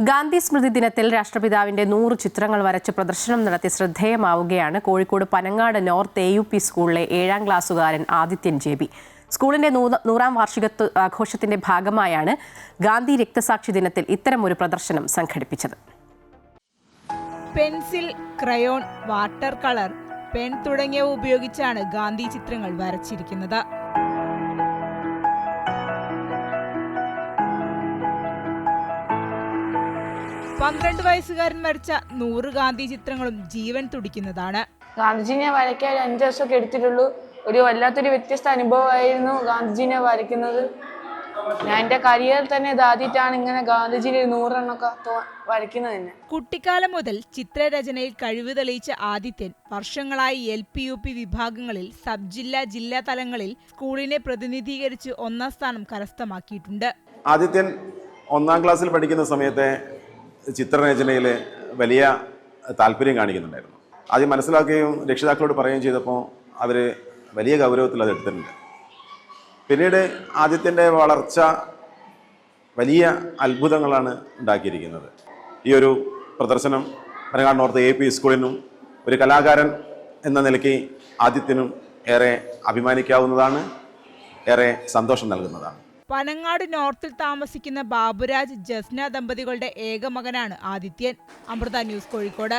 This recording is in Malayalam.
ഗാന്ധി സ്മൃതി ദിനത്തിൽ രാഷ്ട്രപിതാവിന്റെ 100 ചിത്രങ്ങൾ വരച്ച് പ്രദർശനം നടത്തി ശ്രദ്ധേയമാവുകയാണ് കോഴിക്കോട് പനങ്ങാട് നോർത്ത് AUP സ്കൂളിലെ 7ാം ക്ലാസ്സുകാരൻ ആദിത്യൻ JB. സ്കൂളിന്റെ 100ാം വാർഷികാഘോഷത്തിന്റെ ഭാഗമായാണ് ഗാന്ധി രക്തസാക്ഷി ദിനത്തിൽ ഇത്തരമൊരു പ്രദർശനം സംഘടിപ്പിച്ചത്. Pencil, crayon, water colour, pen തുടങ്ങിയവ ഉപയോഗിച്ചാണ് ഗാന്ധി ചിത്രങ്ങൾ വരച്ചിരിക്കുന്നത്. പന്ത്രണ്ട് വയസ്സുകാരൻ വരച്ച 100 ഗാന്ധി ചിത്രങ്ങളും ജീവൻ തുടിക്കുന്നതാണ്. ഗാന്ധിജിനെ വരയ്ക്കാൻ 5 വർഷമൊക്കെ എടുത്തിട്ടുള്ളൂ. ഒരു വല്ലാത്തൊരു വ്യത്യസ്ത അനുഭവമായിരുന്നു ഗാന്ധിജിനെ വരയ്ക്കുന്നത്. ഞാൻ എൻ്റെ കരിയറിൽ തന്നെ ഇതാദ്യമായിട്ടാണ് ഇങ്ങനെ ഗാന്ധിജിയുടെ 100 എണ്ണമൊക്കെ വരയ്ക്കുന്നത് തന്നെ. കുട്ടിക്കാലം മുതൽ ചിത്രരചനയിൽ കഴിവ് തെളിയിച്ച ആദിത്യൻ വർഷങ്ങളായി LP UP വിഭാഗങ്ങളിൽ സബ് ജില്ലാ തലങ്ങളിൽ സ്കൂളിനെ പ്രതിനിധീകരിച്ച് 1ാം സ്ഥാനം കരസ്ഥമാക്കിയിട്ടുണ്ട്. ആദിത്യൻ 1ാം ക്ലാസ്സിൽ പഠിക്കുന്ന സമയത്തെ ചിത്രരചനയിൽ വലിയ താല്പര്യം കാണിക്കുന്നുണ്ടായിരുന്നു. ആദ്യം മനസ്സിലാക്കുകയും രക്ഷിതാക്കളോട് പറയുകയും ചെയ്തപ്പോൾ അവർ വലിയ ഗൗരവത്തിൽ അത് എടുത്തിട്ടുണ്ട്. പിന്നീട് ആദിത്യൻ്റെ വളർച്ച വലിയ അത്ഭുതങ്ങളാണ് ഉണ്ടാക്കിയിരിക്കുന്നത്. ഈ ഒരു പ്രദർശനം പനങ്ങാട് നോർത്ത് AUP സ്കൂളിനും ഒരു കലാകാരൻ എന്ന നിലയ്ക്ക് ആദിത്യനും ഏറെ അഭിമാനിക്കാവുന്നതാണ്, ഏറെ സന്തോഷം നൽകുന്നതാണ്. പനങ്ങാട് നോർത്തിൽ താമസിക്കുന്ന ബാബുരാജ് ജസ്ന ദമ്പതികളുടെ ഏക മകനാണ് ആദിത്യൻ. അമൃത ന്യൂസ്, കോഴിക്കോട്.